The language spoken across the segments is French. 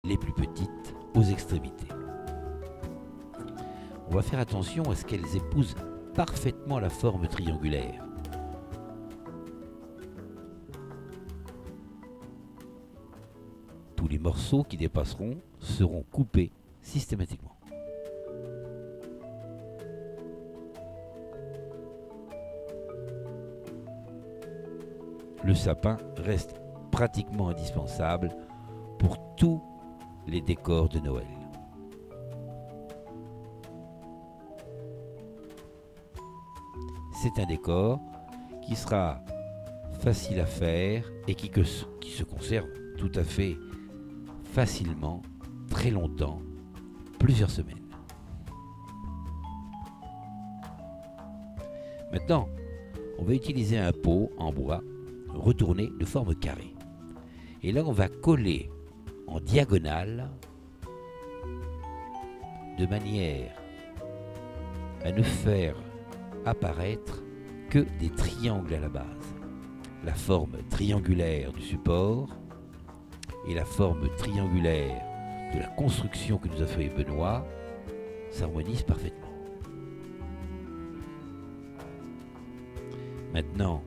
les plus petites aux extrémités. On va faire attention à ce qu'elles épousent parfaitement la forme triangulaire. Tous les morceaux qui dépasseront seront coupés systématiquement. Le sapin reste pratiquement indispensable pour tous les décors de Noël. C'est un décor qui sera facile à faire et qui se conserve tout à fait facilement, très longtemps, plusieurs semaines. Maintenant, on va utiliser un pot en bois retourné de forme carrée. Et là, on va coller en diagonale de manière à ne faire apparaître que des triangles à la base. La forme triangulaire du support et la forme triangulaire de la construction que nous a fait Benoît s'harmonisent parfaitement. Maintenant,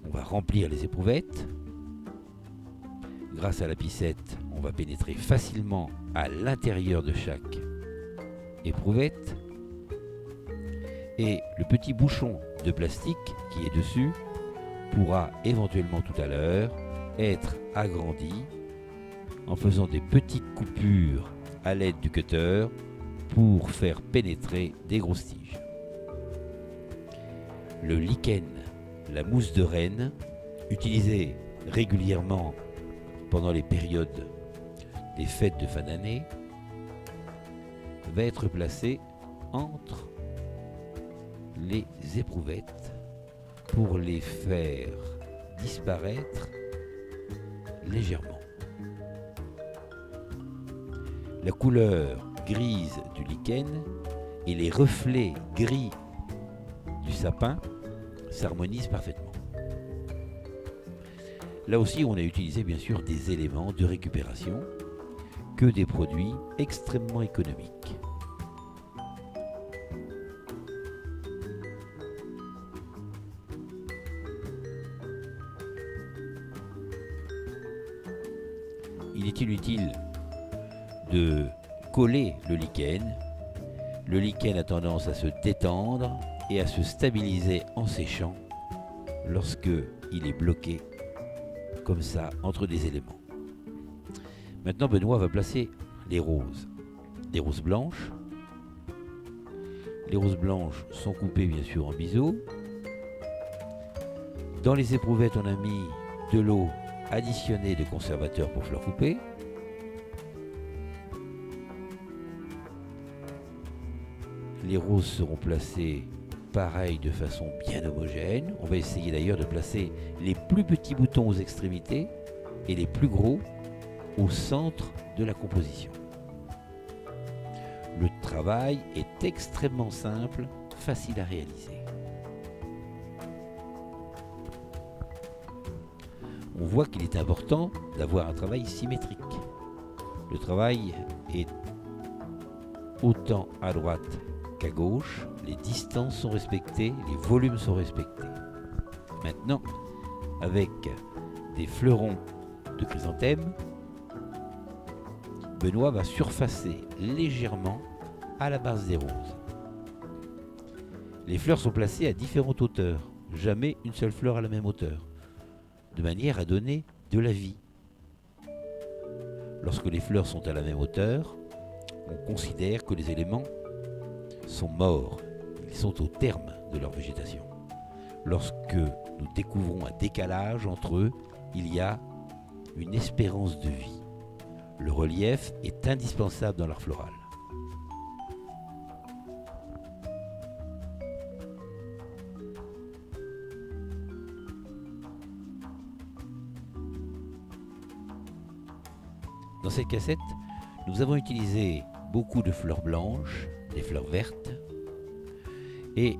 on va remplir les éprouvettes. Grâce à la piscette, on va pénétrer facilement à l'intérieur de chaque éprouvette. Et le petit bouchon de plastique qui est dessus pourra éventuellement tout à l'heure être agrandi en faisant des petites coupures à l'aide du cutter pour faire pénétrer des grosses tiges. Le lichen, la mousse de Rennes, utilisée régulièrement pendant les périodes des fêtes de fin d'année, va être placé entre les éprouvettes pour les faire disparaître légèrement. La couleur grise du lichen et les reflets gris du sapin s'harmonisent parfaitement. Là aussi, on a utilisé bien sûr des éléments de récupération que des produits extrêmement économiques. Il est inutile de coller le lichen. Le lichen a tendance à se détendre et à se stabiliser en séchant lorsque il est bloqué comme ça entre des éléments. Maintenant, Benoît va placer les roses. Des roses blanches. Les roses blanches sont coupées bien sûr en biseaux. Dans les éprouvettes, on a mis de l'eau additionnée de conservateur pour fleurs coupées. Les roses seront placées pareil de façon bien homogène. On va essayer d'ailleurs de placer les plus petits boutons aux extrémités et les plus gros au centre de la composition. Le travail est extrêmement simple, facile à réaliser. On voit qu'il est important d'avoir un travail symétrique. Le travail est autant à droite qu'à gauche, les distances sont respectées, les volumes sont respectés. Maintenant, avec des fleurons de chrysanthème, Benoît va surfacer légèrement à la base des roses. Les fleurs sont placées à différentes hauteurs, jamais une seule fleur à la même hauteur, de manière à donner de la vie. Lorsque les fleurs sont à la même hauteur, on considère que les éléments sont morts, ils sont au terme de leur végétation. Lorsque nous découvrons un décalage entre eux, il y a une espérance de vie. Le relief est indispensable dans l'art floral. Dans cette cassette, nous avons utilisé beaucoup de fleurs blanches, des fleurs vertes et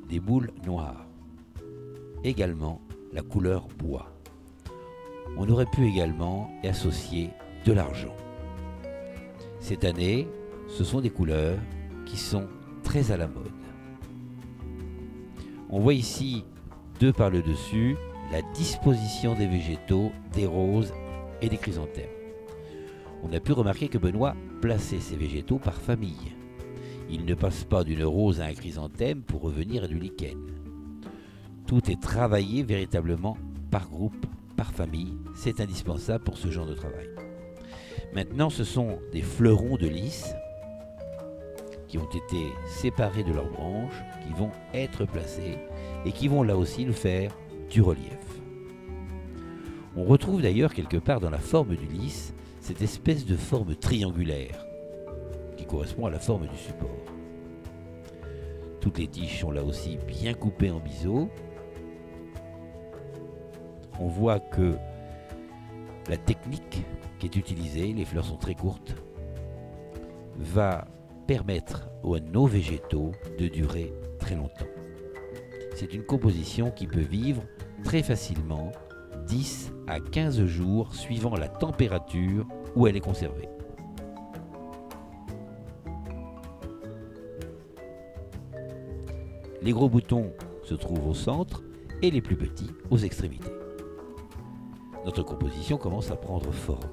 des boules noires. Également la couleur bois. On aurait pu également associer de l'argent. Cette année, ce sont des couleurs qui sont très à la mode. On voit ici, deux par le dessus, la disposition des végétaux, des roses et des chrysanthèmes. On a pu remarquer que Benoît plaçait ses végétaux par famille. Il ne passe pas d'une rose à un chrysanthème pour revenir à du lichen. Tout est travaillé véritablement par groupe, par famille. C'est indispensable pour ce genre de travail. Maintenant, ce sont des fleurons de lys qui ont été séparés de leurs branches, qui vont être placés et qui vont là aussi nous faire du relief. On retrouve d'ailleurs quelque part dans la forme du lys cette espèce de forme triangulaire qui correspond à la forme du support. Toutes les tiges sont là aussi bien coupées en biseau. On voit que la technique qui est utilisée, les fleurs sont très courtes, va permettre à nos végétaux de durer très longtemps. C'est une composition qui peut vivre très facilement 10 à 15 jours suivant la température où elle est conservée. Les gros boutons se trouvent au centre et les plus petits aux extrémités. Notre composition commence à prendre forme.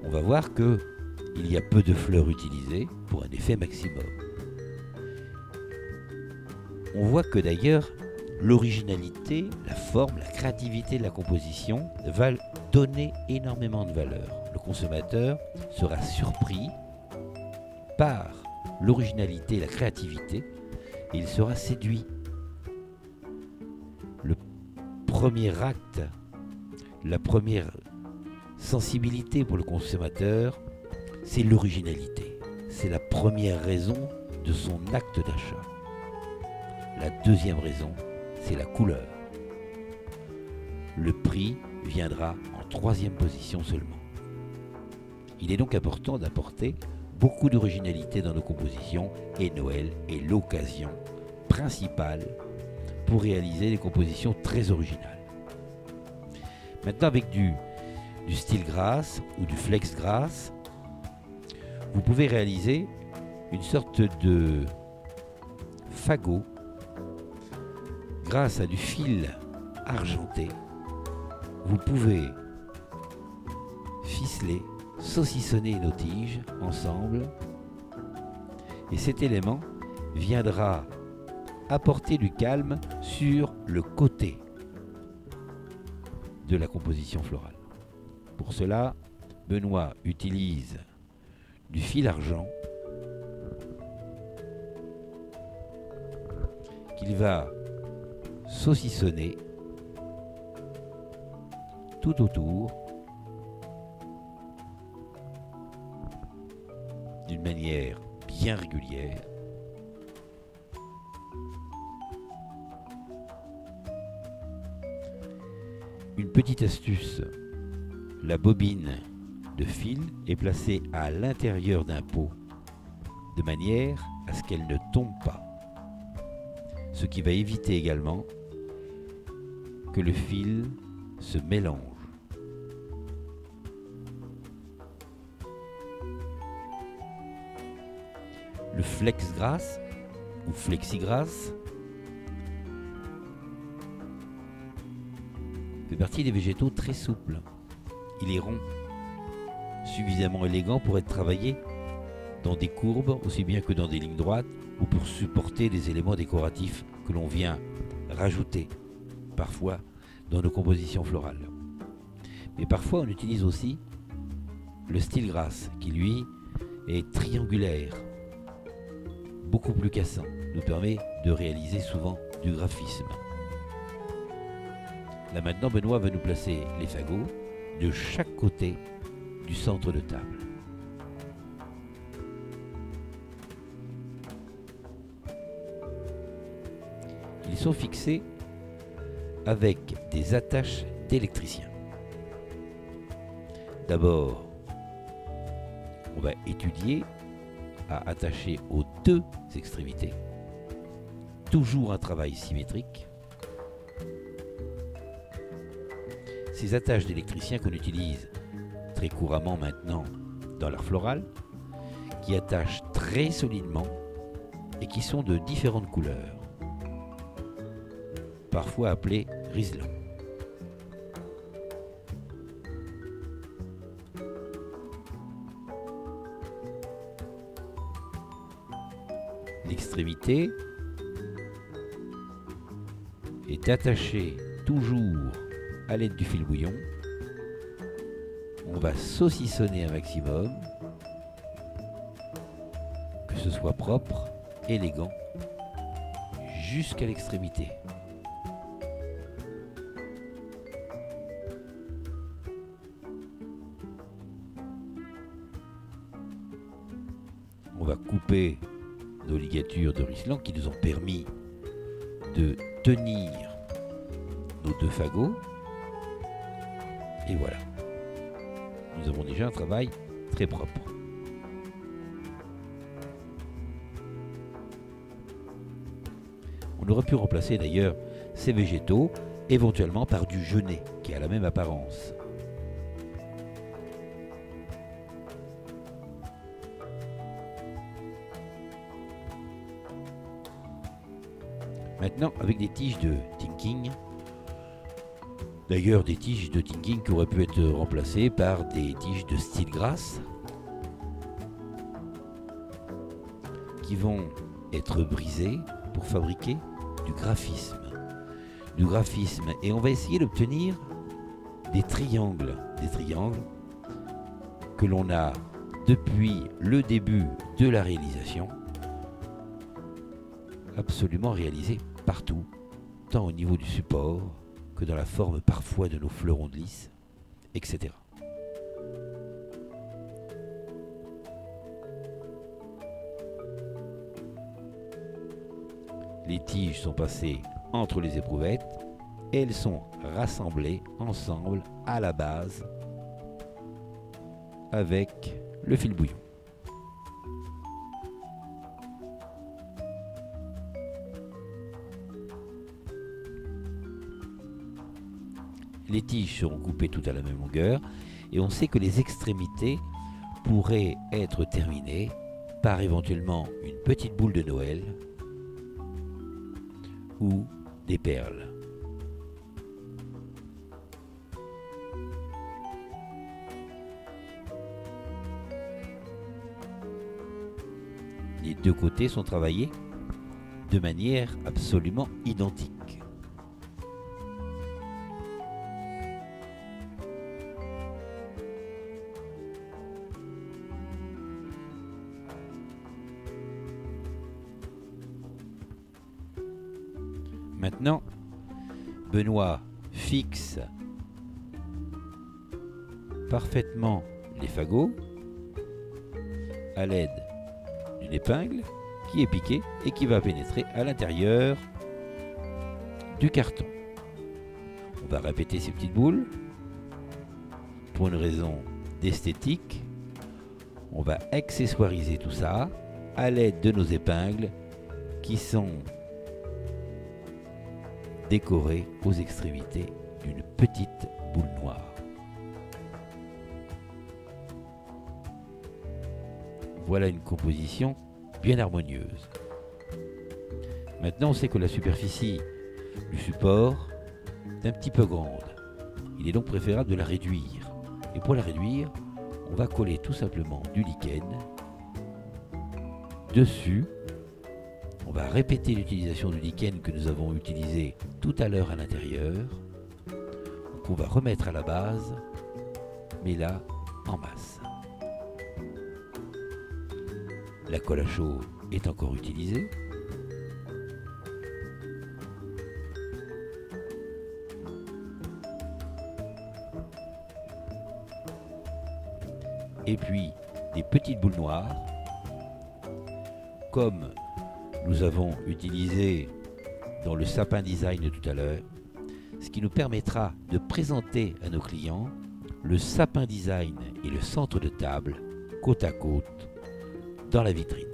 On va voir qu'il y a peu de fleurs utilisées pour un effet maximum. On voit que d'ailleurs, l'originalité, la forme, la créativité de la composition va donner énormément de valeur. Le consommateur sera surpris par l'originalité, la créativité, et il sera séduit. Le premier acte, la première sensibilité pour le consommateur, c'est l'originalité. C'est la première raison de son acte d'achat. La deuxième raison, c'est la couleur. Le prix viendra en troisième position seulement. Il est donc important d'apporter beaucoup d'originalité dans nos compositions et Noël est l'occasion principale pour réaliser des compositions très originales. Maintenant, avec du style grass ou du flex grass, vous pouvez réaliser une sorte de fagot grâce à du fil argenté. Vous pouvez ficeler, saucissonner nos tiges ensemble et cet élément viendra apporter du calme sur le côté de la composition florale. Pour cela, Benoît utilise du fil argent qu'il va saucissonner tout autour d'une manière bien régulière. Une petite astuce, la bobine de fil est placée à l'intérieur d'un pot de manière à ce qu'elle ne tombe pas. Ce qui va éviter également que le fil se mélange. Le flex grass ou flexigras fait partie des végétaux très souples. Il est rond, suffisamment élégant pour être travaillé dans des courbes aussi bien que dans des lignes droites ou pour supporter des éléments décoratifs que l'on vient rajouter parfois dans nos compositions florales. Mais parfois on utilise aussi le style grass qui lui est triangulaire, beaucoup plus cassant, nous permet de réaliser souvent du graphisme. Là maintenant, Benoît va nous placer les fagots de chaque côté du centre de table. Ils sont fixés avec des attaches d'électricien. D'abord, on va étudier à attacher aux deux extrémités. Toujours un travail symétrique. Ces attaches d'électricien qu'on utilise très couramment maintenant dans l'art floral, qui attachent très solidement et qui sont de différentes couleurs, parfois appelés riselants. L'extrémité est attachée toujours à l'aide du fil bouillon. On va saucissonner un maximum, que ce soit propre, élégant, jusqu'à l'extrémité. On va couper nos ligatures de riselant qui nous ont permis de tenir nos deux fagots. Et voilà. Nous avons déjà un travail très propre. On aurait pu remplacer d'ailleurs ces végétaux éventuellement par du genêt qui a la même apparence. Maintenant, avec des tiges de thinking, d'ailleurs des tiges de thinking qui auraient pu être remplacées par des tiges de stilgrass qui vont être brisées pour fabriquer du graphisme. Et on va essayer d'obtenir des triangles que l'on a depuis le début de la réalisation, absolument réalisés partout, tant au niveau du support que dans la forme parfois de nos fleurons de lys, etc. Les tiges sont passées entre les éprouvettes et elles sont rassemblées ensemble à la base avec le fil bouillon. Les tiges seront coupées toutes à la même longueur et on sait que les extrémités pourraient être terminées par éventuellement une petite boule de Noël ou des perles. Les deux côtés sont travaillés de manière absolument identique. Maintenant, Benoît fixe parfaitement les fagots à l'aide d'une épingle qui est piquée et qui va pénétrer à l'intérieur du carton. On va répéter ces petites boules pour une raison d'esthétique. On va accessoiriser tout ça à l'aide de nos épingles qui sont décorées aux extrémités d'une petite boule noire. Voilà une composition bien harmonieuse. Maintenant, on sait que la superficie du support est un petit peu grande. Il est donc préférable de la réduire. Et pour la réduire, on va coller tout simplement du lichen dessus. On va répéter l'utilisation du lichen que nous avons utilisé tout à l'heure à l'intérieur. Donc on va remettre à la base, mais là en masse. La colle à chaud est encore utilisée. Et puis des petites boules noires, comme nous avons utilisé dans le sapin design de tout à l'heure, ce qui nous permettra de présenter à nos clients le sapin design et le centre de table côte à côte dans la vitrine.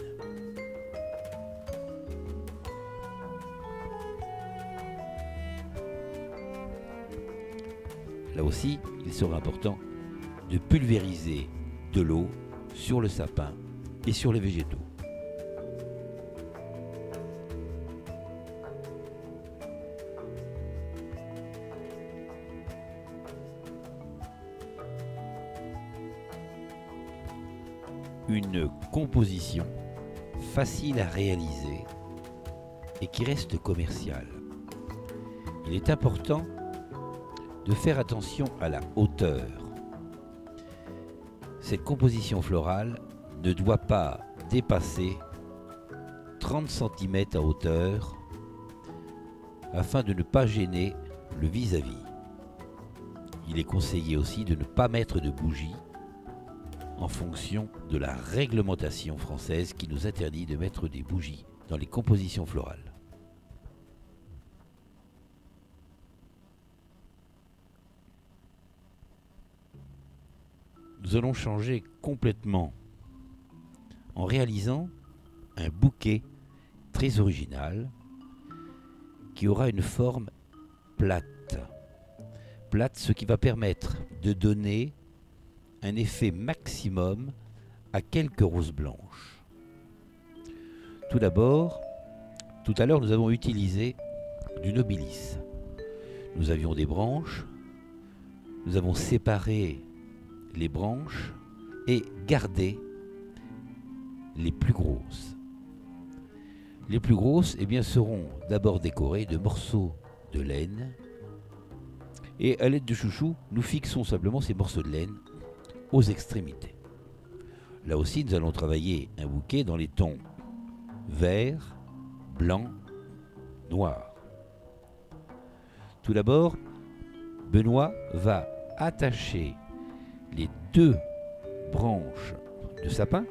Là aussi, il sera important de pulvériser de l'eau sur le sapin et sur les végétaux. Une composition facile à réaliser et qui reste commerciale. Il est important de faire attention à la hauteur. Cette composition florale ne doit pas dépasser 30 cm à hauteur afin de ne pas gêner le vis-à-vis. Il est conseillé aussi de ne pas mettre de bougies en fonction de la réglementation française qui nous interdit de mettre des bougies dans les compositions florales. Nous allons changer complètement en réalisant un bouquet très original qui aura une forme plate. Plate, ce qui va permettre de donner un effet maximum à quelques roses blanches. Tout d'abord, tout à l'heure, nous avons utilisé du nobilis. Nous avions des branches, nous avons séparé les branches et gardé les plus grosses. Les plus grosses, eh bien, seront d'abord décorées de morceaux de laine et à l'aide de chouchou, nous fixons simplement ces morceaux de laine aux extrémités. Là aussi, nous allons travailler un bouquet dans les tons vert, blanc, noir. Tout d'abord, Benoît va attacher les deux branches de sapin